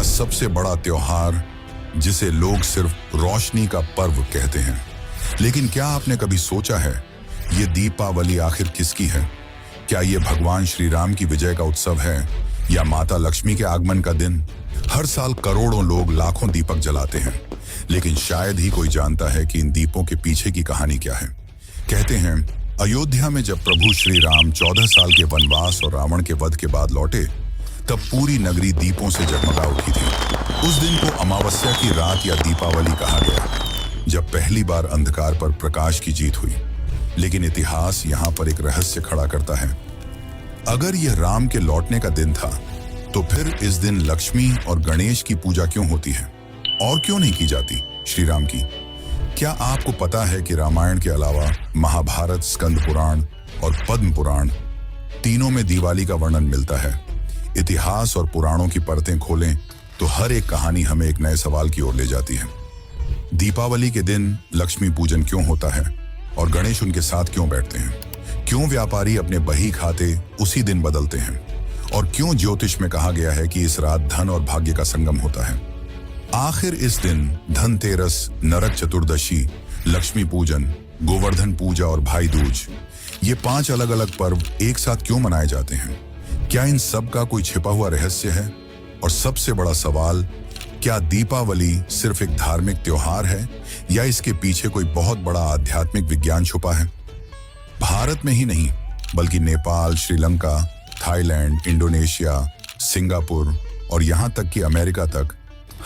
का सबसे बड़ा त्योहार जिसे लोग सिर्फ रोशनी का पर्व कहते हैं। लेकिन क्या आपने कभी सोचा है ये दीपावली आखिर किसकी है? क्या ये भगवान श्री राम की विजय का उत्सव है या माता लक्ष्मी के आगमन का दिन? हर साल करोड़ों लोग लाखों दीपक जलाते हैं, लेकिन शायद ही कोई जानता है कि इन दीपों के पीछे की कहानी क्या है। कहते हैं अयोध्या में जब प्रभु श्री राम 14 साल के वनवास और रावण के वध के बाद लौटे, तब पूरी नगरी दीपों से जगमगा उठी थी। उस दिन को अमावस्या की रात या दीपावली कहा गया, जब पहली बार अंधकार पर प्रकाश की जीत हुई। लेकिन इतिहास यहाँ पर एक रहस्य खड़ा करता है। अगर यह राम के लौटने का दिन था, तो फिर इस दिन लक्ष्मी और गणेश की पूजा क्यों होती है और क्यों नहीं की जाती श्री राम की? क्या आपको पता है कि रामायण के अलावा महाभारत, स्कंद पुराण और पद्म पुराण तीनों में दिवाली का वर्णन मिलता है? इतिहास और पुराणों की परतें खोलें तो हर एक कहानी हमें एक नए सवाल की ओर ले जाती है। दीपावली के दिन लक्ष्मी पूजन क्यों होता है और गणेश उनके साथ क्यों बैठते हैं? क्यों व्यापारी अपने बही खाते उसी दिन बदलते हैं? और क्यों ज्योतिष में कहा गया है कि इस रात धन और भाग्य का संगम होता है? आखिर इस दिन धनतेरस, नरक चतुर्दशी, लक्ष्मी पूजन, गोवर्धन पूजा और भाई दूज, ये 5 अलग अलग पर्व एक साथ क्यों मनाए जाते हैं? क्या इन सब का कोई छिपा हुआ रहस्य है? और सबसे बड़ा सवाल, क्या दीपावली सिर्फ एक धार्मिक त्योहार है या इसके पीछे कोई बहुत बड़ा आध्यात्मिक विज्ञान छुपा है? भारत में ही नहीं, बल्कि Nepal, Sri Lanka, Thailand, Indonesia, Singapore और यहाँ तक कि अमेरिका तक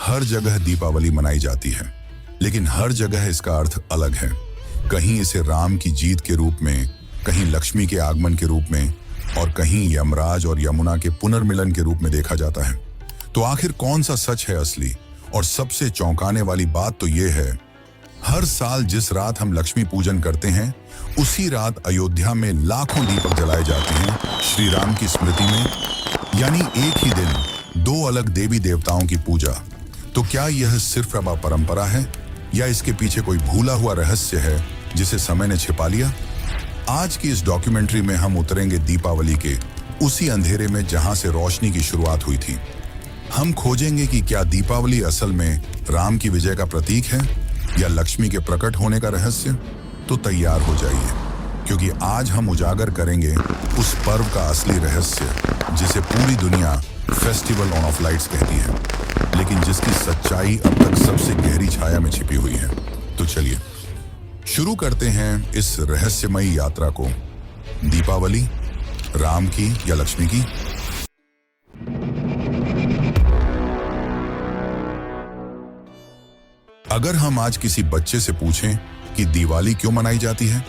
हर जगह दीपावली मनाई जाती है। लेकिन हर जगह इसका अर्थ अलग है। कहीं इसे राम की जीत के रूप में, कहीं लक्ष्मी के आगमन के रूप में और कहीं यमराज और यमुना के पुनर्मिलन के रूप में देखा जाता है। तो आखिर कौन सा सच है असली? और सबसे चौंकाने वाली बात तो ये है, हर साल जिस रात हम लक्ष्मी पूजन करते हैं, उसी रात अयोध्या में लाखों दीपक जलाए जाते हैं श्री राम की स्मृति में। यानी एक ही दिन 2 अलग देवी देवताओं की पूजा। तो क्या यह सिर्फ परंपरा है या इसके पीछे कोई भूला हुआ रहस्य है जिसे समय ने छिपा लिया? आज की इस डॉक्यूमेंट्री में हम उतरेंगे दीपावली के उसी अंधेरे में जहां से रोशनी की शुरुआत हुई थी। हम खोजेंगे कि क्या दीपावली असल में राम की विजय का प्रतीक है या लक्ष्मी के प्रकट होने का रहस्य? तो तैयार हो जाइए, क्योंकि आज हम उजागर करेंगे उस पर्व का असली रहस्य जिसे पूरी दुनिया फेस्टिवल ऑफ लाइट्स कहती है, लेकिन जिसकी सच्चाई अब तक सबसे गहरी छाया में छिपी हुई है। तो चलिए शुरू करते हैं इस रहस्यमयी यात्रा को। दीपावली राम की या लक्ष्मी की? अगर हम आज किसी बच्चे से पूछें कि दिवाली क्यों मनाई जाती है,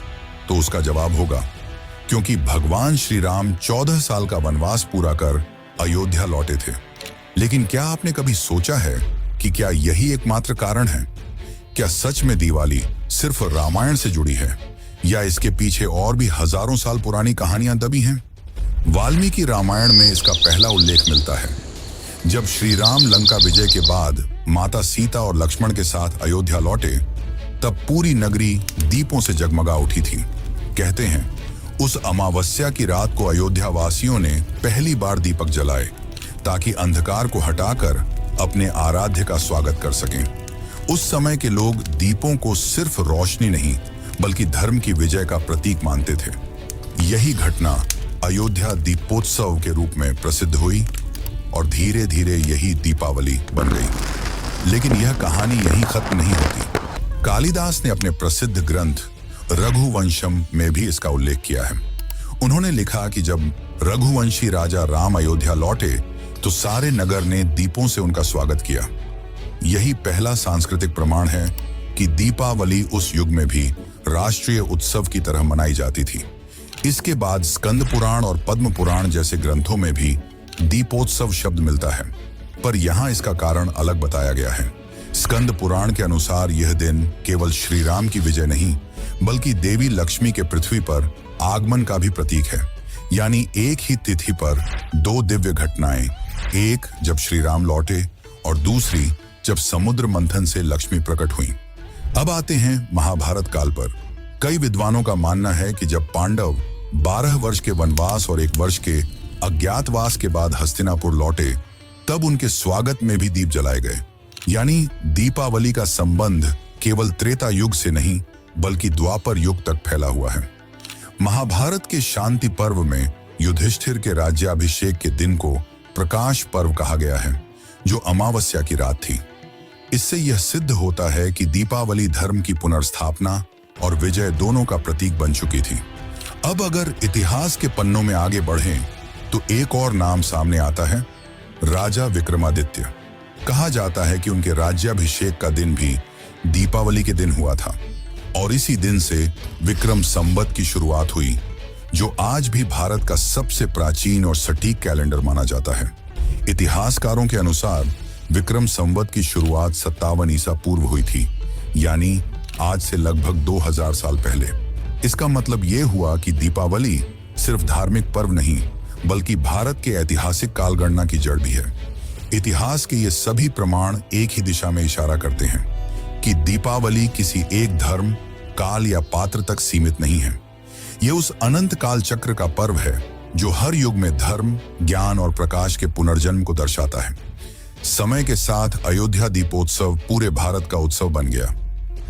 तो उसका जवाब होगा क्योंकि भगवान श्री राम 14 साल का वनवास पूरा कर अयोध्या लौटे थे। लेकिन क्या आपने कभी सोचा है कि क्या यही एकमात्र कारण है? क्या सच में दिवाली सिर्फ रामायण से जुड़ी है या इसके पीछे और भी हजारों साल पुरानी कहानियां दबी हैं? वाल्मीकि रामायण में इसका पहला उल्लेख मिलता है। जब श्री राम लंका विजय के बाद माता सीता और लक्ष्मण के साथ अयोध्या लौटे, तब पूरी नगरी दीपों से जगमगा उठी थी। कहते हैं उस अमावस्या की रात को अयोध्या वासियों ने पहली बार दीपक जलाए, ताकि अंधकार को हटाकर अपने आराध्य का स्वागत कर सकें। उस समय के लोग दीपों को सिर्फ रोशनी नहीं, बल्कि धर्म की विजय का प्रतीक मानते थे। यही घटना अयोध्या दीपोत्सव के रूप में प्रसिद्ध हुई और धीरे धीरे यही दीपावली बन गई। लेकिन यह कहानी यहीं खत्म नहीं होती। कालिदास ने अपने प्रसिद्ध ग्रंथ रघुवंशम में भी इसका उल्लेख किया है। उन्होंने लिखा कि जब रघुवंशी राजा राम अयोध्या लौटे, तो सारे नगर ने दीपों से उनका स्वागत किया। यही पहला सांस्कृतिक प्रमाण है कि दीपावली उस युग में भी राष्ट्रीय उत्सव की तरह मनाई जाती थी। इसके बाद स्कंद पुराण और पद्म पुराण जैसे ग्रंथों में भी दीपोत्सव शब्द मिलता है, पर यहाँ इसका कारण अलग बताया गया है। स्कंद पुराण के अनुसार यह दिन केवल श्री राम की विजय नहीं, बल्कि देवी लक्ष्मी के पृथ्वी पर आगमन का भी प्रतीक है। यानी एक ही तिथि पर 2 दिव्य घटनाएं, एक जब श्री राम लौटे और दूसरी जब समुद्र मंथन से लक्ष्मी प्रकट हुई। अब आते हैं महाभारत काल पर। कई विद्वानों का मानना है कि जब पांडव 12 वर्ष के वनवास और 1 वर्ष के अज्ञातवास के बाद हस्तिनापुर लौटे, तब उनके स्वागत में भी दीप जलाए गए। यानी दीपावली का संबंध केवल त्रेता युग से नहीं बल्कि द्वापर युग तक फैला हुआ है। महाभारत के शांति पर्व में युधिष्ठिर के राज्याभिषेक के दिन को प्रकाश पर्व कहा गया है, जो अमावस्या की रात थी। इससे यह सिद्ध होता है कि दीपावली धर्म की पुनर्स्थापना और विजय दोनों का प्रतीक बन चुकी थी। अब अगर इतिहास के पन्नों में आगे बढ़ें तो एक और नाम सामने आता है, राजा विक्रमादित्य। कहा जाता है कि उनके राज्याभिषेक का दिन भी दीपावली के दिन हुआ था और इसी दिन से विक्रम संवत की शुरुआत हुई, जो आज भी भारत का सबसे प्राचीन और सटीक कैलेंडर माना जाता है। इतिहासकारों के अनुसार विक्रम संवत की शुरुआत 57 ईसा पूर्व हुई थी, यानी आज से लगभग 2000 साल पहले। इसका मतलब यह हुआ कि दीपावली सिर्फ धार्मिक पर्व नहीं बल्कि भारत के ऐतिहासिक कालगणना की जड़ भी है। इतिहास के ये सभी प्रमाण एक ही दिशा में इशारा करते हैं कि दीपावली किसी एक धर्म, काल या पात्र तक सीमित नहीं है। यह उस अनंत काल चक्र का पर्व है जो हर युग में धर्म, ज्ञान और प्रकाश के पुनर्जन्म को दर्शाता है। समय के साथ अयोध्या दीपोत्सव पूरे भारत का उत्सव बन गया।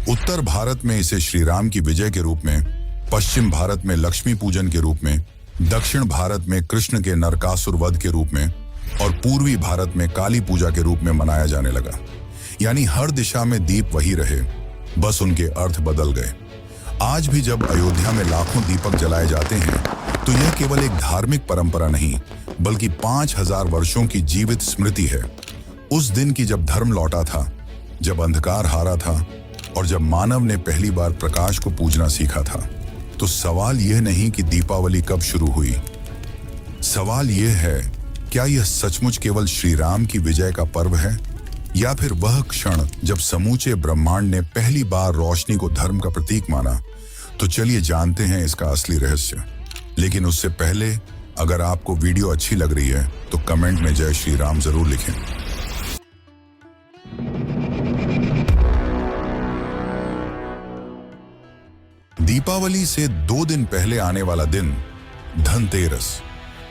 उत्तर भारत में इसे श्री राम की विजय के रूप में, पश्चिम भारत में लक्ष्मी पूजन के रूप में, दक्षिण भारत में कृष्ण के नरकासुर वध के रूप में और पूर्वी भारत में काली पूजा के रूप में मनाया जाने लगा। यानी हर दिशा में दीप वही रहे, बस उनके अर्थ बदल गए। आज भी जब अयोध्या में लाखों दीपक जलाए जाते हैं तो यह केवल एक धार्मिक परंपरा नहीं बल्कि 5000 वर्षों की जीवित स्मृति है। उस दिन की जब धर्म लौटा था, जब अंधकार हारा था और जब मानव ने पहली बार प्रकाश को पूजना सीखा था। तो सवाल यह नहीं कि दीपावली कब शुरू हुई, सवाल यह है, क्या यह सचमुच केवल श्री राम की विजय का पर्व है या फिर वह क्षण जब समूचे ब्रह्मांड ने पहली बार रोशनी को धर्म का प्रतीक माना। तो चलिए जानते हैं इसका असली रहस्य। लेकिन उससे पहले अगर आपको वीडियो अच्छी लग रही है तो कमेंट में जय श्री राम जरूर लिखें। दीपावली से 2 दिन पहले आने वाला दिन धनतेरस।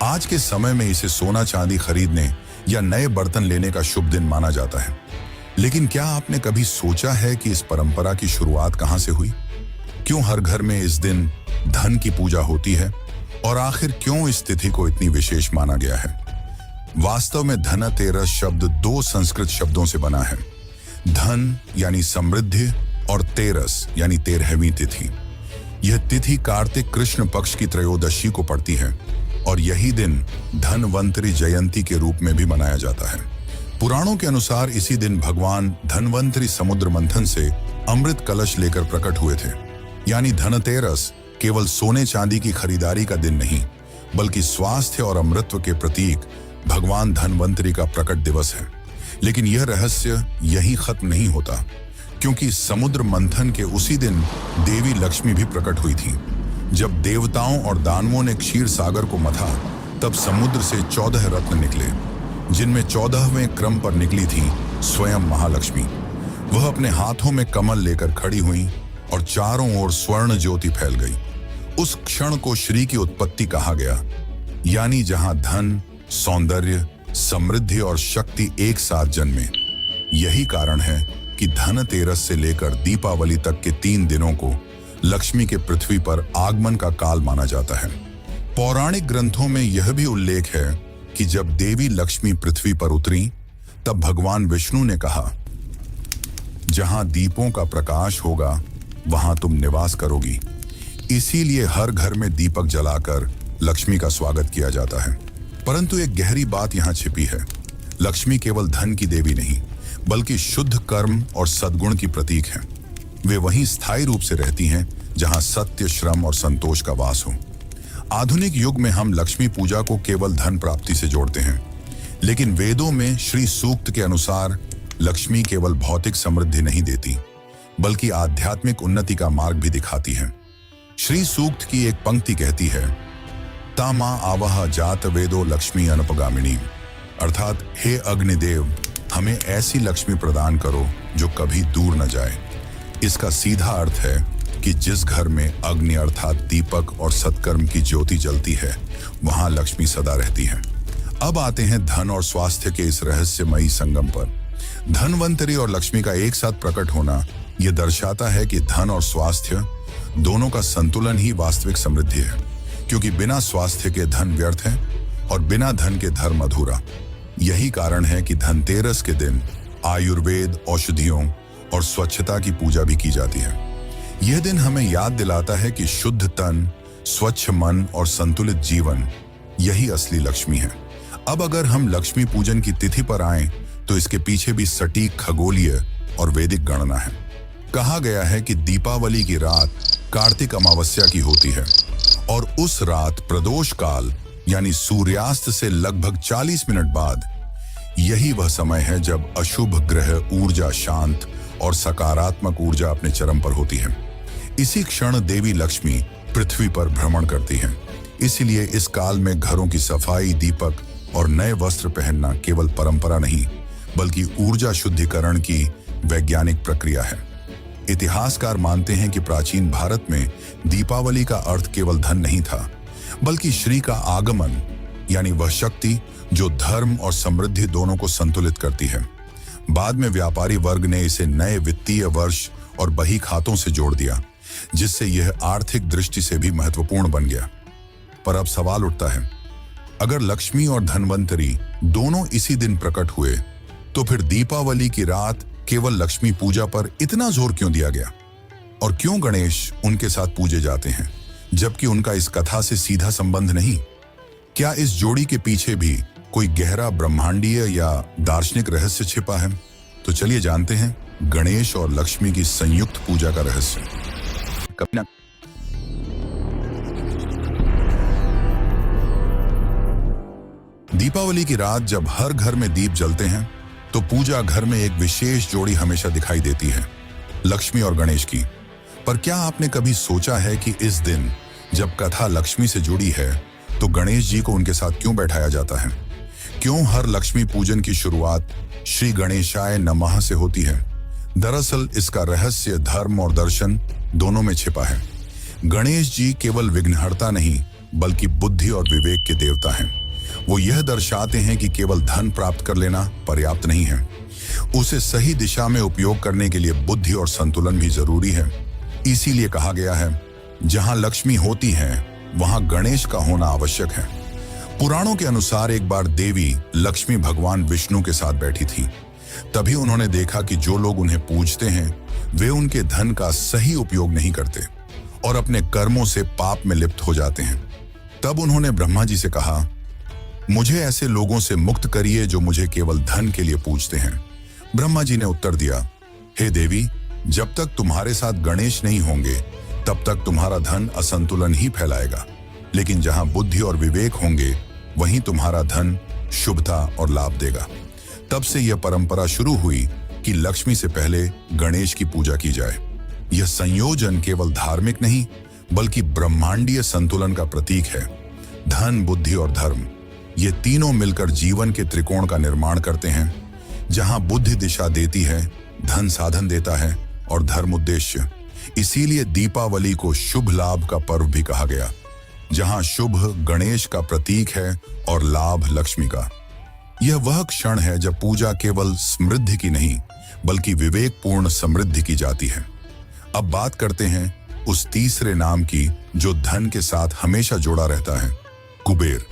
आज के समय में इसे सोना चांदी खरीदने या नए बर्तन लेने का शुभ दिन माना जाता है। लेकिन क्या आपने कभी सोचा है कि इस परंपरा की शुरुआत कहां से हुई? क्यों हर घर में इस दिन धन की पूजा होती है और आखिर क्यों इस तिथि को इतनी विशेष माना गया है? वास्तव में धनतेरस शब्द 2 संस्कृत शब्दों से बना है। धन यानी समृद्धि और तेरस यानी 13वीं तिथि। यह तिथि कार्तिक कृष्ण पक्ष की त्रयोदशी को पड़ती है और यही दिन धनवंतरी जयंती के रूप में भी मनाया जाता है। पुराणों के अनुसार इसी दिन भगवान धनवंतरी समुद्र मंथन से अमृत कलश लेकर प्रकट हुए थे। यानी धनतेरस केवल सोने चांदी की खरीदारी का दिन नहीं बल्कि स्वास्थ्य और अमृतत्व के प्रतीक भगवान धनवंतरी का प्रकट दिवस है। लेकिन यह रहस्य यहीं खत्म नहीं होता, क्योंकि समुद्र मंथन के उसी दिन देवी लक्ष्मी भी प्रकट हुई थी। जब देवताओं और दानवों ने क्षीर सागर को मथा तब समुद्र से 14 रत्न निकले, जिनमें 14वें क्रम पर निकली थी स्वयं महालक्ष्मी। वह अपने हाथों में कमल लेकर खड़ी हुई और चारों ओर स्वर्ण ज्योति फैल गई। उस क्षण को श्री की उत्पत्ति कहा गया, यानी जहां धन, सौंदर्य, समृद्धि और शक्ति एक साथ जन्मे। यही कारण है कि धनतेरस से लेकर दीपावली तक के 3 दिनों को लक्ष्मी के पृथ्वी पर आगमन का काल माना जाता है। पौराणिक ग्रंथों में यह भी उल्लेख है कि जब देवी लक्ष्मी पृथ्वी पर उतरी तब भगवान विष्णु ने कहा, जहां दीपों का प्रकाश होगा वहां तुम निवास करोगी। इसीलिए हर घर में दीपक जलाकर लक्ष्मी का स्वागत किया जाता है। परंतु एक गहरी बात यहां छिपी है। लक्ष्मी केवल धन की देवी नहीं बल्कि शुद्ध कर्म और सद्गुण की प्रतीक है। वे वहीं स्थायी रूप से रहती हैं जहां सत्य, श्रम और संतोष का वास हो। आधुनिक युग में हम लक्ष्मी पूजा को केवल धन प्राप्ति से जोड़ते हैं, लेकिन वेदों में श्री सूक्त के अनुसार लक्ष्मी केवल भौतिक समृद्धि नहीं देती बल्कि आध्यात्मिक उन्नति का मार्ग भी दिखाती है। श्री सूक्त की एक पंक्ति कहती है, तामा आवह जात वेदो लक्ष्मी अनपगामिनी, अर्थात हे अग्निदेव, हमें ऐसी लक्ष्मी प्रदान करो जो कभी दूर न जाए। इसका सीधा अर्थ है कि जिस घर में अग्नि अर्थात दीपक और सत्कर्म की ज्योति जलती है वहां लक्ष्मी सदा रहती है। अब आते हैं धन और स्वास्थ्य के इस रहस्यमयी संगम पर। धनवंतरी और लक्ष्मी का एक साथ प्रकट होना यह दर्शाता है कि धन और स्वास्थ्य दोनों का संतुलन ही वास्तविक समृद्धि है, क्योंकि बिना स्वास्थ्य के धन व्यर्थ है और बिना धन के धर्म अधूरा। यही कारण है कि धनतेरस के दिन आयुर्वेद, औषधियों और स्वच्छता की पूजा भी की जाती है। यह दिन हमें याद दिलाता है कि शुद्ध तन, स्वच्छ मन और संतुलित जीवन यही असली लक्ष्मी है। अब अगर हम लक्ष्मी पूजन की तिथि पर आएं, तो इसके पीछे भी सटीक खगोलीय और वैदिक गणना है। कहा गया है कि दीपावली की रात कार्तिक अमावस्या की होती है और उस रात प्रदोष काल यानी सूर्यास्त से लगभग 40 मिनट बाद यही वह समय है जब अशुभ ग्रह ऊर्जा शांत और सकारात्मक ऊर्जा अपने चरम पर होती है। इसी क्षण देवी लक्ष्मी पृथ्वी पर भ्रमण करती हैं। इसलिए इस काल में घरों की सफाई, दीपक और नए वस्त्र पहनना केवल परंपरा नहीं, बल्कि ऊर्जा शुद्धिकरण की वैज्ञानिक प्रक्रिया है। इतिहासकार मानते हैं कि प्राचीन भारत में दीपावली का अर्थ केवल धन नहीं था, बल्कि श्री का आगमन, यानी वह शक्ति जो धर्म और समृद्धि दोनों को संतुलित करती है। बाद में व्यापारी वर्ग ने इसे नए वित्तीय वर्ष और बही खातों से जोड़ दिया, जिससे यह आर्थिक दृष्टि से भी महत्वपूर्ण बन गया। पर अब सवाल उठता है, अगर लक्ष्मी और धनवंतरी दोनों इसी दिन प्रकट हुए, तो फिर दीपावली की रात केवल लक्ष्मी पूजा पर इतना जोर क्यों दिया गया? और क्यों गणेश उनके साथ पूजे जाते हैं, जबकि उनका इस कथा से सीधा संबंध नहीं? क्या इस जोड़ी के पीछे भी कोई गहरा ब्रह्मांडीय या दार्शनिक रहस्य छिपा है? तो चलिए जानते हैं गणेश और लक्ष्मी की संयुक्त पूजा का रहस्य। कभी ना दीपावली की रात जब हर घर में दीप जलते हैं, तो पूजा घर में एक विशेष जोड़ी हमेशा दिखाई देती है, लक्ष्मी और गणेश की। पर क्या आपने कभी सोचा है कि इस दिन जब कथा लक्ष्मी से जुड़ी है, तो गणेश जी को उनके साथ क्यों बैठाया जाता है? क्यों हर लक्ष्मी पूजन की शुरुआत श्री गणेशाय नमः से होती है? दरअसल इसका रहस्य धर्म और दर्शन दोनों में छिपा है। गणेश जी केवल विघ्नहर्ता नहीं, बल्कि बुद्धि और विवेक के देवता हैं। वो यह दर्शाते हैं कि केवल धन प्राप्त कर लेना पर्याप्त नहीं है, उसे सही दिशा में उपयोग करने के लिए बुद्धि और संतुलन भी जरूरी है। इसीलिए कहा गया है, जहां लक्ष्मी होती है वहां गणेश का होना आवश्यक है। पुराणों के अनुसार एक बार देवी लक्ष्मी भगवान विष्णु के साथ बैठी थी। तभी उन्होंने देखा कि जो लोग उन्हें पूजते हैं वे उनके धन का सही उपयोग नहीं करते और अपने कर्मों से पाप में लिप्त हो जाते हैं। तब उन्होंने ब्रह्मा जी से कहा, मुझे ऐसे लोगों से मुक्त करिए जो मुझे केवल धन के लिए पूजते हैं। ब्रह्मा जी ने उत्तर दिया, हे देवी, जब तक तुम्हारे साथ गणेश नहीं होंगे तब तक तुम्हारा धन असंतुलन ही फैलाएगा, लेकिन जहां बुद्धि और विवेक होंगे वहीं तुम्हारा धन शुभता और लाभ देगा। तब से यह परंपरा शुरू हुई कि लक्ष्मी से पहले गणेश की पूजा की जाए। यह संयोजन केवल धार्मिक नहीं, बल्कि ब्रह्मांडीय संतुलन का प्रतीक है। धन, बुद्धि और धर्म, ये तीनों मिलकर जीवन के त्रिकोण का निर्माण करते हैं। जहां बुद्धि दिशा देती है, धन साधन देता है और धर्म उद्देश्य। इसीलिए दीपावली को शुभ लाभ का पर्व भी कहा गया, जहां शुभ गणेश का प्रतीक है और लाभ लक्ष्मी का। यह वह क्षण है जब पूजा केवल समृद्धि की नहीं, बल्कि विवेकपूर्ण समृद्धि की जाती है। अब बात करते हैं उस तीसरे नाम की जो धन के साथ हमेशा जुड़ा रहता है, कुबेर।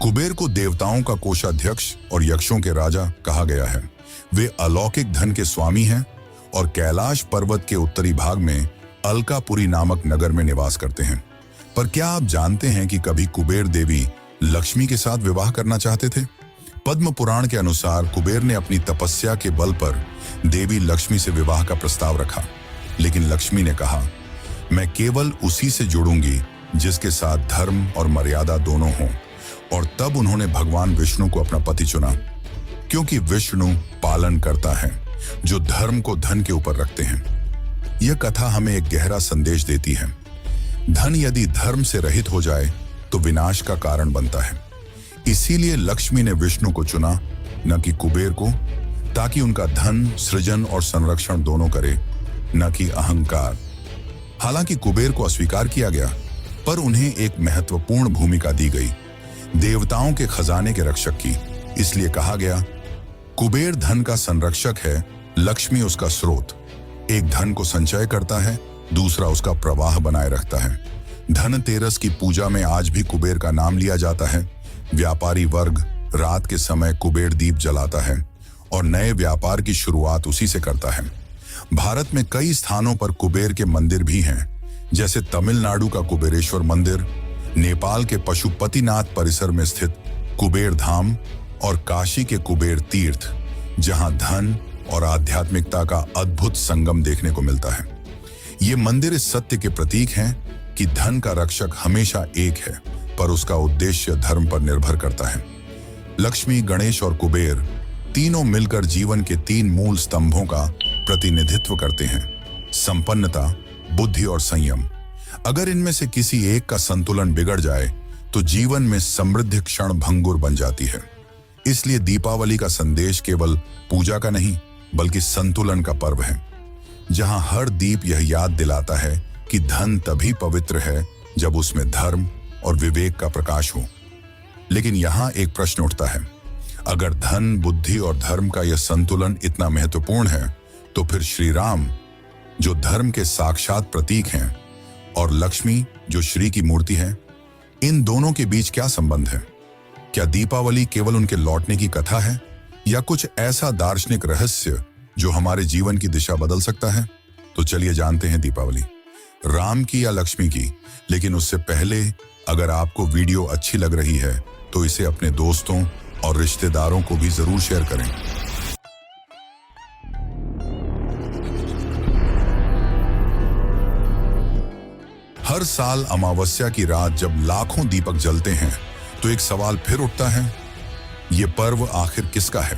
कुबेर को देवताओं का कोषाध्यक्ष और यक्षों के राजा कहा गया है। वे अलौकिक धन के स्वामी हैं और कैलाश पर्वत के उत्तरी भाग में अलकापुरी नामक नगर में निवास करते हैं। पर क्या आप जानते हैं कि कभी कुबेर देवी लक्ष्मी के साथ विवाह करना चाहते थे? पद्म पुराण के अनुसार कुबेर ने अपनी तपस्या के बल पर देवी लक्ष्मी से विवाह का प्रस्ताव रखा, लेकिन लक्ष्मी ने कहा, मैं केवल उसी से जुड़ूंगी जिसके साथ धर्म और मर्यादा दोनों हों। और तब उन्होंने भगवान विष्णु को अपना पति चुना, क्योंकि विष्णु पालन करता है जो धर्म को धन के ऊपर रखते हैं। यह कथा हमें एक गहरा संदेश देती है। धन यदि धर्म से रहित हो जाए तो विनाश का कारण बनता है। इसीलिए लक्ष्मी ने विष्णु को चुना, न कि कुबेर को, ताकि उनका धन सृजन और संरक्षण दोनों करे, न कि अहंकार। हालांकि कुबेर को अस्वीकार किया गया, पर उन्हें एक महत्वपूर्ण भूमिका दी गई। देवताओं के खजाने के रक्षक की। इसलिए कहा गया, कुबेर धन का संरक्षक है, लक्ष्मी उसका स्रोत। एक धन को संचय करता है, दूसरा उसका प्रवाह बनाए रखता है। धनतेरस की पूजा में आज भी कुबेर का नाम लिया जाता है। व्यापारी वर्ग रात के समय कुबेर दीप जलाता है और नए व्यापार की शुरुआत उसी से करता है। भारत में कई स्थानों पर कुबेर के मंदिर भी हैं, जैसे तमिलनाडु का कुबेरेश्वर मंदिर, नेपाल के पशुपतिनाथ परिसर में स्थित कुबेर धाम और काशी के कुबेर तीर्थ, जहां धन और आध्यात्मिकता का अद्भुत संगम देखने को मिलता है। ये मंदिर इस सत्य के प्रतीक हैं कि धन का रक्षक हमेशा एक है, पर उसका उद्देश्य धर्म पर निर्भर करता है। लक्ष्मी, गणेश और कुबेर तीनों मिलकर जीवन के 3 मूल स्तंभों का प्रतिनिधित्व करते हैं: संपन्नता, बुद्धि और संयम। अगर इनमें से किसी एक का संतुलन बिगड़ जाए तो जीवन में समृद्धि क्षण भंगुर बन जाती है। इसलिए दीपावली का संदेश केवल पूजा का नहीं, बल्कि संतुलन का पर्व है, जहां हर दीप यह याद दिलाता है कि धन तभी पवित्र है जब उसमें धर्म और विवेक का प्रकाश हो। लेकिन यहां एक प्रश्न उठता है, अगर धन, बुद्धि और धर्म का यह संतुलन इतना महत्वपूर्ण है, तो फिर श्री राम, जो धर्म के साक्षात प्रतीक हैं, और लक्ष्मी, जो श्री की मूर्ति है, इन दोनों के बीच क्या संबंध है? क्या दीपावली केवल उनके लौटने की कथा है, या कुछ ऐसा दार्शनिक रहस्य जो हमारे जीवन की दिशा बदल सकता है? तो चलिए जानते हैं दीपावली राम की या लक्ष्मी की। लेकिन उससे पहले, अगर आपको वीडियो अच्छी लग रही है तो इसे अपने दोस्तों और रिश्तेदारों को भी जरूर शेयर करें। हर साल अमावस्या की रात जब लाखों दीपक जलते हैं तो एक सवाल फिर उठता है, ये पर्व आखिर किसका है?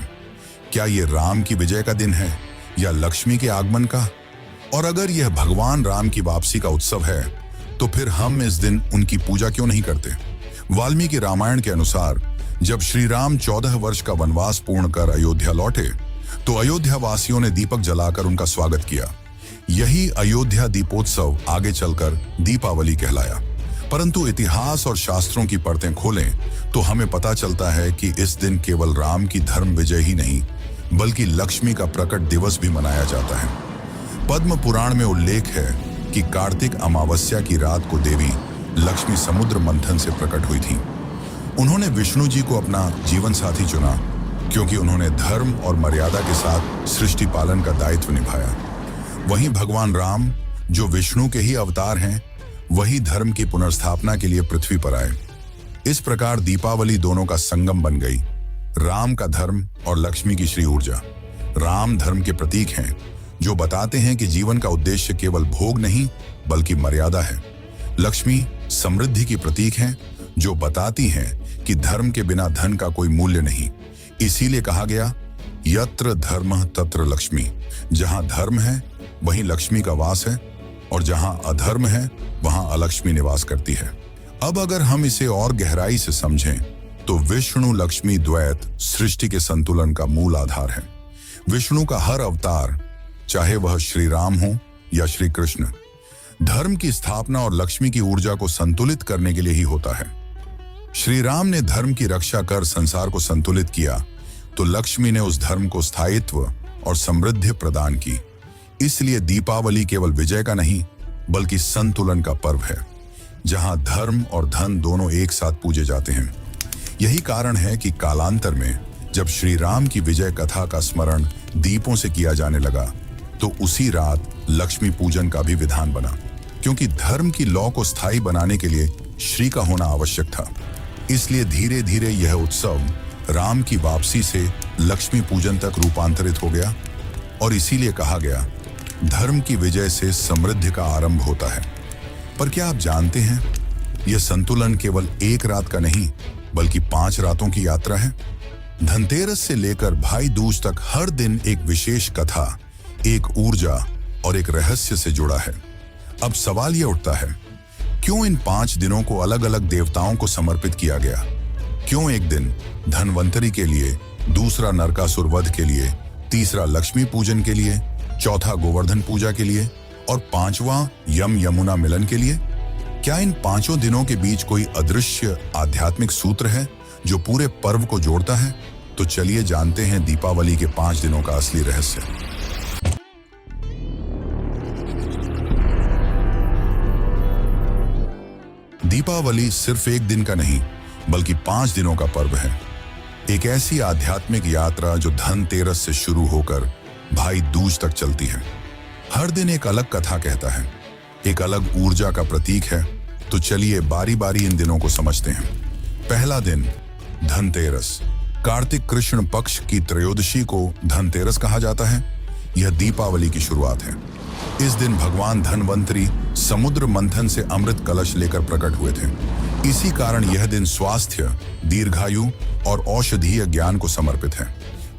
क्या ये राम की विजय का दिन है या लक्ष्मी के आगमन का? और अगर यह भगवान राम की वापसी का उत्सव है, तो फिर हम इस दिन उनकी पूजा क्यों नहीं करते? वाल्मीकि रामायण के अनुसार जब श्री राम 14 वर्ष का वनवास पूर्ण कर अयोध्या लौटे, तो अयोध्या वासियों ने दीपक जलाकर उनका स्वागत किया। यही अयोध्या दीपोत्सव आगे चलकर दीपावली कहलाया। परंतु इतिहास और शास्त्रों की परतें खोलें तो हमें पता चलता है कि इस दिन केवल राम की धर्म विजय ही नहीं, बल्कि लक्ष्मी का प्रकट दिवस भी मनाया जाता है। पद्म पुराण में उल्लेख है कि कार्तिक अमावस्या की रात को देवी लक्ष्मी समुद्र मंथन से प्रकट हुई थी। उन्होंने विष्णु जी को अपना जीवन साथी चुना, क्योंकि उन्होंने धर्म और मर्यादा के साथ सृष्टि पालन का दायित्व निभाया। वहीं भगवान राम, जो विष्णु के ही अवतार हैं, वही धर्म की पुनर्स्थापना के लिए पृथ्वी पर आए। इस प्रकार दीपावली दोनों का संगम बन गई, राम का धर्म और लक्ष्मी की श्री ऊर्जा। राम धर्म के प्रतीक हैं, जो बताते हैं कि जीवन का उद्देश्य केवल भोग नहीं, बल्कि मर्यादा है। लक्ष्मी समृद्धि की प्रतीक हैं, जो बताती हैं कि धर्म के बिना धन का कोई मूल्य नहीं। इसीलिए कहा गया, यत्र धर्मः तत्र लक्ष्मी। जहां धर्म है वहीं लक्ष्मी का वास है, और जहां अधर्म है वहां अलक्ष्मी निवास करती है। अब अगर हम इसे और गहराई से समझें तो विष्णु लक्ष्मी द्वैत सृष्टि के संतुलन का मूल आधार है। विष्णु का हर अवतार, चाहे वह श्री राम हो या श्री कृष्ण, धर्म की स्थापना और लक्ष्मी की ऊर्जा को संतुलित करने के लिए ही होता है। श्री राम ने धर्म की रक्षा कर संसार को संतुलित किया, तो लक्ष्मी ने उस धर्म को स्थायित्व और समृद्धि प्रदान की। इसलिए दीपावली केवल विजय का नहीं, बल्कि संतुलन का पर्व है, जहां धर्म और धन दोनों एक साथ पूजे जाते हैं। यही कारण है कि कालांतर में जब श्री राम की विजय कथा का स्मरण दीपों से किया जाने लगा, तो उसी रात लक्ष्मी पूजन का भी विधान बना, क्योंकि धर्म की लौ को स्थायी बनाने के लिए श्री का होना आवश्यक था। इसलिए धीरे धीरे यह उत्सव राम की वापसी से लक्ष्मी पूजन तक रूपांतरित हो गया, और इसीलिए कहा गया, धर्म की विजय से समृद्धि का आरंभ होता है। पर क्या आप जानते हैं, यह संतुलन केवल एक रात का नहीं, बल्कि 5 रातों की यात्रा है। धनतेरस से लेकर भाई दूज तक हर दिन एक विशेष कथा, एक ऊर्जा और एक रहस्य से जुड़ा है। अब सवाल यह उठता है, क्यों इन 5 दिनों को अलग अलग देवताओं को समर्पित किया गया? क्यों एक दिन धनवंतरी के लिए, दूसरा नरकासुर वध के लिए, तीसरा लक्ष्मी पूजन के लिए, चौथा गोवर्धन पूजा के लिए और 5वां यम यमुना मिलन के लिए? क्या इन 5 दिनों के बीच कोई अदृश्य आध्यात्मिक सूत्र है जो पूरे पर्व को जोड़ता है? तो चलिए जानते हैं दीपावली के 5 दिनों का असली रहस्य। दीपावली सिर्फ एक दिन का नहीं बल्कि 5 दिनों का पर्व है। एक ऐसी आध्यात्मिक यात्रा जो धनतेरस से शुरू होकर भाई दूज तक चलती है। हर दिन एक अलग कथा कहता है, एक अलग ऊर्जा का प्रतीक है। तो चलिए बारी बारी इन दिनों को समझते हैं। पहला दिन धनतेरस। कार्तिक कृष्ण पक्ष की त्रयोदशी को धनतेरस कहा जाता है। यह दीपावली की शुरुआत है। इस दिन भगवान धनवंतरी समुद्र मंथन से अमृत कलश लेकर प्रकट हुए थे। इसी कारण यह दिन स्वास्थ्य, दीर्घायु और औषधीय ज्ञान को समर्पित है।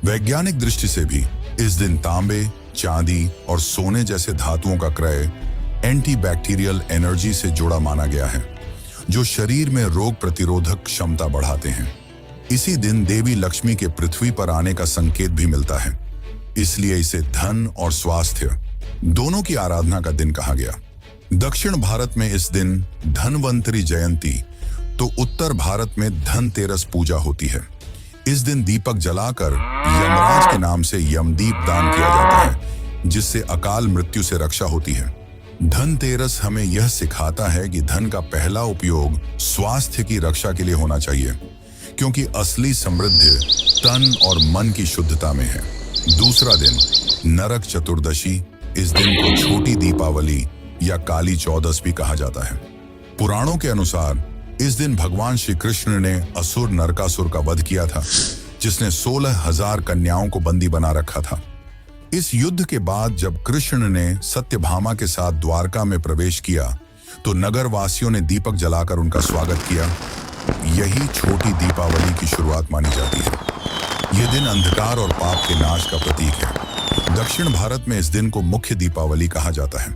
वैज्ञानिक दृष्टि से भी इस दिन तांबे, चांदी और सोने जैसे धातुओं का क्रय एंटीबैक्टीरियल एनर्जी से जुड़ा माना गया है, जो शरीर में रोग प्रतिरोधक क्षमता बढ़ाते हैं। इसी दिन देवी लक्ष्मी के पृथ्वी पर आने का संकेत भी मिलता है, इसलिए इसे धन और स्वास्थ्य दोनों की आराधना का दिन कहा गया। दक्षिण भारत में इस दिन धनवंतरी जयंती तो उत्तर भारत में धनतेरस पूजा होती है। इस दिन दीपक जलाकर यमराज के नाम से यमदीप दान किया जाता है, जिससे अकाल मृत्यु से रक्षा होती है। धनतेरस हमें यह सिखाता है कि धन का पहला उपयोग स्वास्थ्य की रक्षा के लिए होना चाहिए, क्योंकि असली समृद्धि तन और मन की शुद्धता में है। दूसरा दिन नरक चतुर्दशी। इस दिन को छोटी दीपावली या काली चौदस भी कहा जाता है। पुराणों के अनुसार इस दिन भगवान श्री कृष्ण ने असुर नरकासुर का वध किया था, जिसने 16,000 कन्याओं को बंदी बना रखा था। इस युद्ध के बाद जब कृष्ण ने सत्यभामा के साथ द्वारका में प्रवेश किया तो नगर वासियों ने दीपक जलाकर उनका स्वागत किया। यही छोटी दीपावली की शुरुआत मानी जाती है। यह दिन अंधकार और पाप के नाश का प्रतीक है। दक्षिण भारत में इस दिन को मुख्य दीपावली कहा जाता है,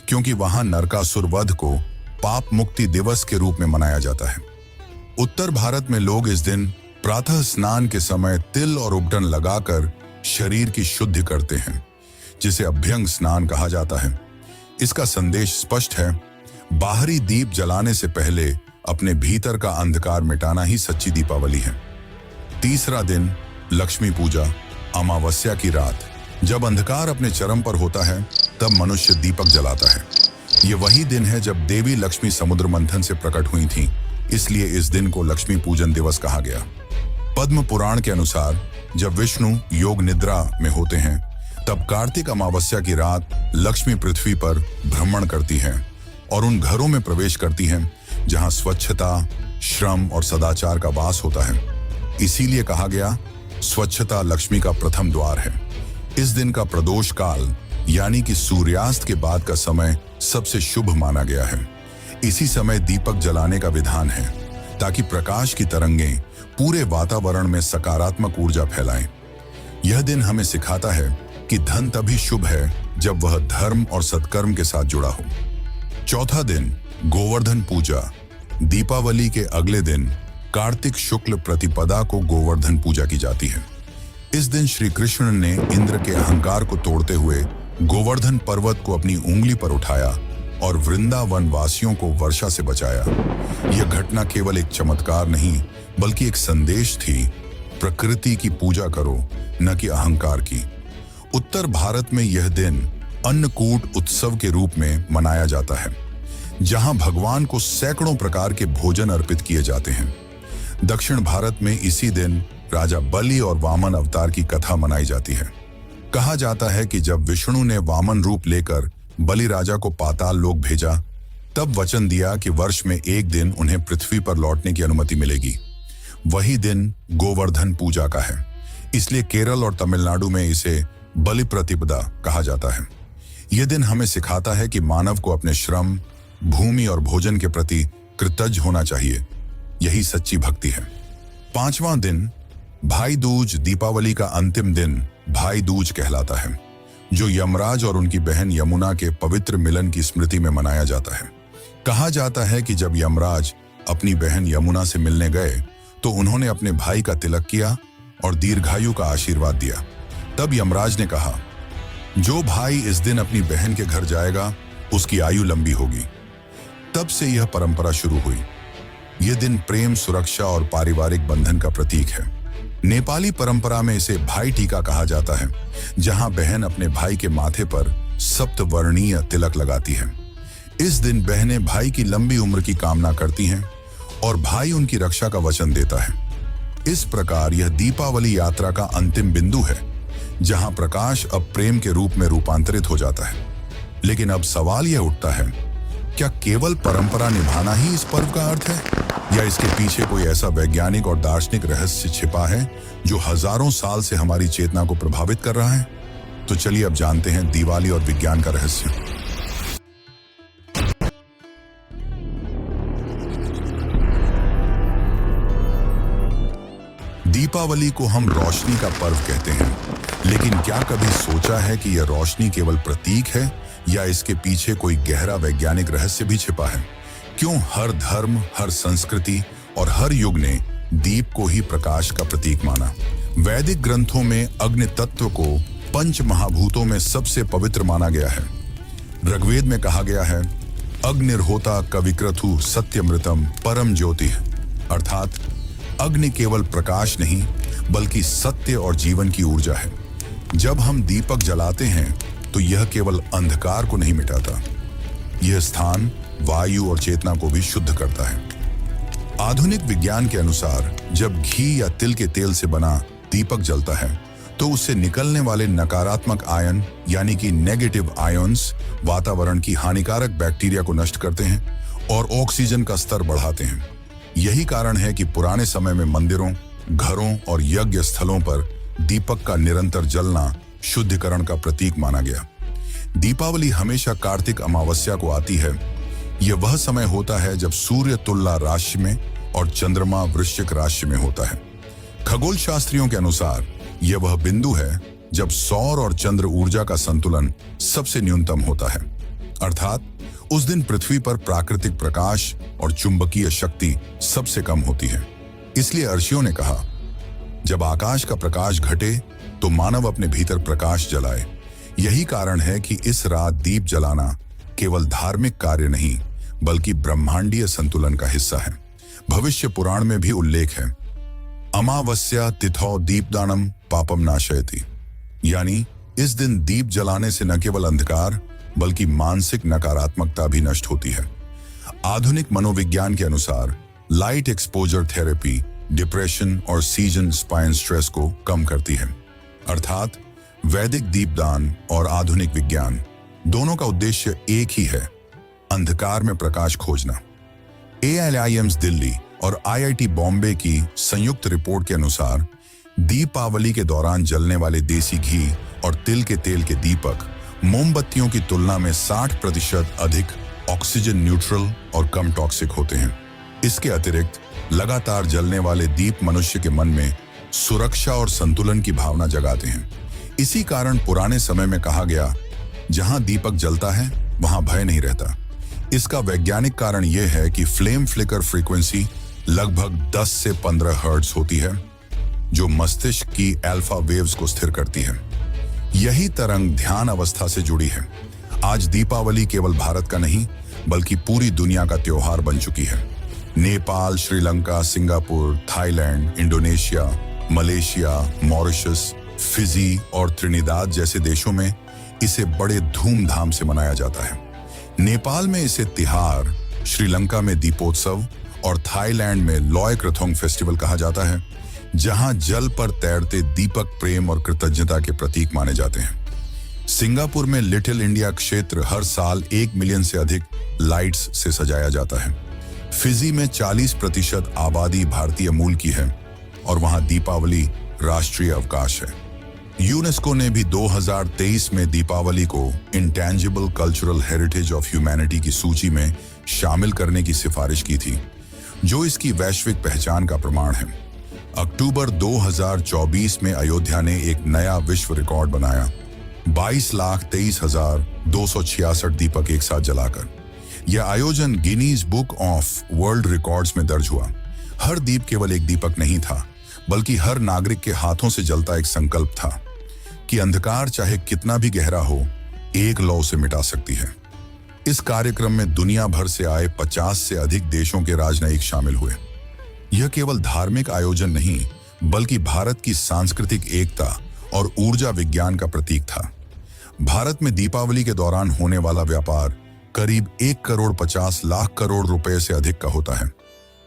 क्योंकि वहां नरकासुर वध को पाप मुक्ति दिवस के रूप में मनाया जाता है। उत्तर भारत में लोग इस दिन प्रातः स्नान के समय तिल और उबटन लगाकर शरीर की शुद्धि करते हैं, जिसे अभ्यंग स्नान कहा जाता है। इसका संदेश स्पष्ट है, बाहरी दीप जलाने से पहले अपने भीतर का अंधकार मिटाना ही सच्ची दीपावली है। तीसरा दिन लक्ष्मी पूजा। अमावस्या की रात जब अंधकार अपने चरम पर होता है, तब मनुष्य दीपक जलाता है। ये वही दिन है जब देवी लक्ष्मी समुद्र मंथन से प्रकट हुई थीं, इसलिए इस दिन को लक्ष्मी पूजन दिवस कहा गया। पद्म पुराण के अनुसार जब विष्णु योग निद्रा में होते हैं, तब कार्तिक अमावस्या की रात लक्ष्मी पृथ्वी पर भ्रमण करती हैं और उन घरों में प्रवेश करती हैं जहां स्वच्छता, श्रम और सदाचार का वास होता है। इसीलिए कहा गया, स्वच्छता लक्ष्मी का प्रथम द्वार है। इस दिन का प्रदोष काल यानी कि सूर्यास्त के बाद का समय सबसे शुभ माना गया है। इसी समय दीपक जलाने का विधान है, ताकि प्रकाश की तरंगें पूरे वातावरण में सकारात्मक ऊर्जा फैलाएं। यह दिन हमें सिखाता है कि धन तभी शुभ है जब वह धर्म और सत्कर्म के साथ जुड़ा हो। चौथा दिन गोवर्धन पूजा। दीपावली के अगले दिन कार्तिक शुक्ल प्रतिपदा को गोवर्धन पूजा की जाती है। इस दिन श्री कृष्ण ने इंद्र के अहंकार को तोड़ते हुए गोवर्धन पर्वत को अपनी उंगली पर उठाया और वृंदावन वासियों को वर्षा से बचाया। यह घटना केवल एक चमत्कार नहीं बल्कि एक संदेश थी, प्रकृति की पूजा करो, न कि अहंकार की। उत्तर भारत में यह दिन अन्नकूट उत्सव के रूप में मनाया जाता है, जहां भगवान को सैकड़ों प्रकार के भोजन अर्पित किए जाते हैं। दक्षिण भारत में इसी दिन राजा बलि और वामन अवतार की कथा मनाई जाती है। कहा जाता है कि जब विष्णु ने वामन रूप लेकर बलि राजा को पाताल लोक भेजा, तब वचन दिया कि वर्ष में एक दिन उन्हें पृथ्वी पर लौटने की अनुमति मिलेगी। वही दिन गोवर्धन पूजा का है, इसलिए केरल और तमिलनाडु में इसे बलि प्रतिपदा कहा जाता है। यह दिन हमें सिखाता है कि मानव को अपने श्रम, भूमि और भोजन के प्रति कृतज्ञ होना चाहिए। यही सच्ची भक्ति है। पांचवां दिन भाई दूज। दीपावली का अंतिम दिन भाई दूज कहलाता है, जो यमराज और उनकी बहन यमुना के पवित्र मिलन की स्मृति में मनाया जाता है। कहा जाता है कि जब यमराज अपनी बहन यमुना से मिलने गए तो उन्होंने अपने भाई का तिलक किया और दीर्घायु का आशीर्वाद दिया। तब यमराज ने कहा, जो भाई इस दिन अपनी बहन के घर जाएगा उसकी आयु लंबी होगी। तब से यह परंपरा शुरू हुई। यह दिन प्रेम, सुरक्षा और पारिवारिक बंधन का प्रतीक है। नेपाली परंपरा में इसे भाई टीका कहा जाता है, जहां बहन अपने भाई के माथे पर सप्तवर्णीय तिलक लगाती है। इस दिन बहनें भाई की लंबी उम्र की कामना करती हैं और भाई उनकी रक्षा का वचन देता है। इस प्रकार यह दीपावली यात्रा का अंतिम बिंदु है, जहां प्रकाश अब प्रेम के रूप में रूपांतरित हो जाता है। लेकिन अब सवाल यह उठता है, क्या केवल परंपरा निभाना ही इस पर्व का अर्थ है, या इसके पीछे कोई ऐसा वैज्ञानिक और दार्शनिक रहस्य छिपा है जो हजारों साल से हमारी चेतना को प्रभावित कर रहा है? तो चलिए अब जानते हैं दिवाली और विज्ञान का रहस्य। दीपावली को हम रोशनी का पर्व कहते हैं, लेकिन क्या कभी सोचा है कि यह रोशनी केवल प्रतीक है या इसके पीछे कोई गहरा वैज्ञानिक रहस्य भी छिपा है? क्यों हर धर्म, हर संस्कृति और हर युग ने दीप को ही प्रकाश का प्रतीक माना? वैदिक ग्रंथों में अग्नि तत्व को पंच महाभूतों में सबसे पवित्र माना गया है। ऋग्वेद में कहा गया है, अग्निर्होता कविक्रतु सत्यमृतम परम ज्योति, अर्थात अग्नि केवल प्रकाश नहीं बल्कि सत्य और जीवन की ऊर्जा है। जब हम दीपक जलाते हैं तो यह केवल अंधकार को नहीं मिटाता, यह स्थान, वायु और चेतना को भी शुद्ध करता है। आधुनिक विज्ञान के अनुसार जब घी या तिल के तेल से बना दीपक जलता है तो उससे निकलने वाले नकारात्मक आयन यानी कि नेगेटिव आयन्स वातावरण की हानिकारक बैक्टीरिया को नष्ट करते हैं और ऑक्सीजन का स्तर बढ़ाते हैं। यही कारण है कि पुराने समय में मंदिरों, घरों और यज्ञ स्थलों पर दीपक का निरंतर जलना शुद्धिकरण का प्रतीक माना गया। दीपावली हमेशा कार्तिक अमावस्या को आती है। यह वह समय होता है जब सूर्य तुला राशि में और चंद्रमा वृश्चिक राशि में होता है। खगोल शास्त्रियों के अनुसार यह वह बिंदु है जब सौर और चंद्र ऊर्जा का संतुलन सबसे न्यूनतम होता है, अर्थात उस दिन पृथ्वी पर प्राकृतिक प्रकाश और चुंबकीय शक्ति सबसे कम होती है। इसलिए ऋषियों ने कहा, जब आकाश का प्रकाश घटे तो मानव अपने भीतर प्रकाश जलाए। यही कारण है कि इस रात दीप जलाना केवल धार्मिक कार्य नहीं बल्कि ब्रह्मांडीय संतुलन का हिस्सा है। भविष्य पुराण में भी उल्लेख है, अमावस्या तिथौ दीपदानम पापम नाशयति, यानी इस दिन दीप जलाने से न केवल अंधकार बल्कि मानसिक नकारात्मकता भी नष्ट होती है। आधुनिक मनोविज्ञान के अनुसार लाइट एक्सपोजर थेरेपी डिप्रेशन और सीजन स्पाइन स्ट्रेस को कम करती है। अर्थात वैदिक दीपदान और आधुनिक विज्ञान दोनों का उद्देश्य एक ही है, अंधकार में प्रकाश खोजना। AIIMS दिल्ली और IIT बॉम्बे की संयुक्त रिपोर्ट के अनुसार दीपावली के दौरान जलने वाले देसी घी और तिल के तेल के दीपक मोमबत्तियों की तुलना में 60% अधिक ऑक्सीजन न्यूट्रल और कम टॉक्सिक होते हैं। इसके अतिरिक्त लगातार जलने वाले दीप मनुष्य के मन में सुरक्षा और संतुलन की भावना जगाते हैं। इसी कारण पुराने समय में कहा गया, जहां दीपक जलता है वहां भय नहीं रहता। इसका वैज्ञानिक कारण यह है कि फ्लेम फ्लिकर फ्रीक्वेंसी लगभग 10 से 15 हर्ट्ज होती है, जो मस्तिष्क की अल्फा वेव्स को स्थिर करती है। यही तरंग ध्यान अवस्था से जुड़ी है। आज दीपावली केवल भारत का नहीं बल्कि पूरी दुनिया का त्योहार बन चुकी है। Nepal, Sri Lanka, Singapore, Thailand, Indonesia, Malaysia, Mauritius, Fiji और त्रिनिदाद जैसे देशों में इसे बड़े धूमधाम से मनाया जाता है। नेपाल में इसे तिहार, श्रीलंका में दीपोत्सव और थाईलैंड में लॉय क्रथोंग फेस्टिवल कहा जाता है, जहां जल पर तैरते दीपक प्रेम और कृतज्ञता के प्रतीक माने जाते हैं। सिंगापुर में लिटिल इंडिया क्षेत्र हर साल 1 मिलियन से अधिक लाइट्स से सजाया जाता है। फिजी में 40% आबादी भारतीय मूल की है और वहां दीपावली राष्ट्रीय अवकाश है। यूनेस्को ने भी 2023 में दीपावली को intangible cultural heritage of humanity की सूची में शामिल करने की सिफारिश की थी, जो इसकी वैश्विक पहचान का प्रमाण है। अक्टूबर 2024 में अयोध्या ने एक नया विश्व रिकॉर्ड बनाया, 22,23,266 दीपक एक साथ जलाकर। यह आयोजन Guinness book of world records में दर्ज हुआ। हर दीप केवल एक दीपक नहीं था, बल्कि हर नागरिक के हाथों से जलता एक संकल्प था कि अंधकार चाहे कितना भी गहरा हो, एक लौ से मिटा सकती है। इस कार्यक्रम में दुनिया भर से आए 50 से अधिक देशों के राजनयिक शामिल हुए। यह केवल धार्मिक आयोजन नहीं, बल्कि भारत की सांस्कृतिक एकता और ऊर्जा विज्ञान का प्रतीक था। भारत में दीपावली के दौरान होने वाला व्यापार करीब 1,50,00,000 करोड़ रुपए से अधिक का होता है।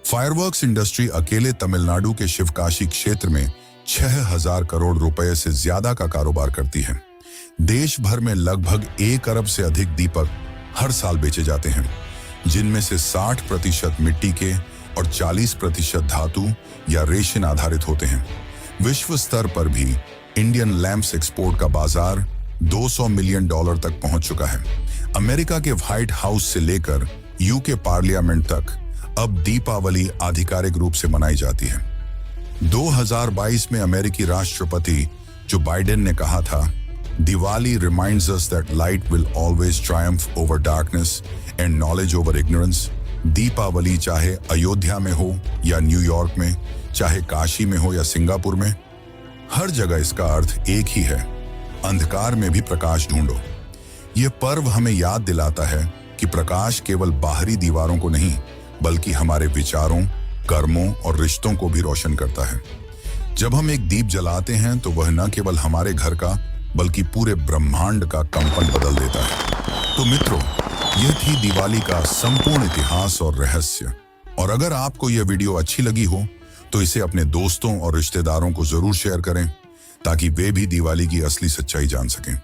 फायरवर्क्स इंडस्ट्री अकेले तमिलनाडु के शिवकाशी क्षेत्र में 6,000 करोड़ रुपए से ज्यादा का कारोबार करती है। देश भर में लगभग 1 अरब से अधिक दीपक हर साल बेचे जाते हैं, जिनमें से 60% मिट्टी के और 40% धातु या रेशम आधारित होते हैं। विश्व स्तर पर भी इंडियन लैंप्स एक्सपोर्ट का बाजार $200 मिलियन तक पहुंच चुका है। अमेरिका के व्हाइट हाउस से लेकर यूके पार्लियामेंट तक अब दीपावली आधिकारिक रूप से मनाई जाती है। 2022 में अमेरिकी राष्ट्रपति जो बाइडेन ने कहा था, Diwali reminds us that light will always triumph over darkness and knowledge over ignorance. Deepavali चाहे अयोध्या में हो या न्यूयॉर्क में, चाहे काशी में हो या सिंगापुर में, हर जगह इसका अर्थ एक ही है, अंधकार में भी प्रकाश ढूंढो। यह पर्व हमें याद दिलाता है कि प्रकाश केवल बाहरी दीवारों को नहीं, बल्कि हमारे विचारों, कर्मों और रिश्तों को भी रोशन करता है। जब हम एक दीप जलाते हैं तो वह न केवल हमारे घर का, बल्कि पूरे ब्रह्मांड का कंपन बदल देता है। तो मित्रों, यह थी दिवाली का संपूर्ण इतिहास और रहस्य। और अगर आपको यह वीडियो अच्छी लगी हो तो इसे अपने दोस्तों और रिश्तेदारों को जरूर शेयर करें, ताकि वे भी दिवाली की असली सच्चाई जान सकें।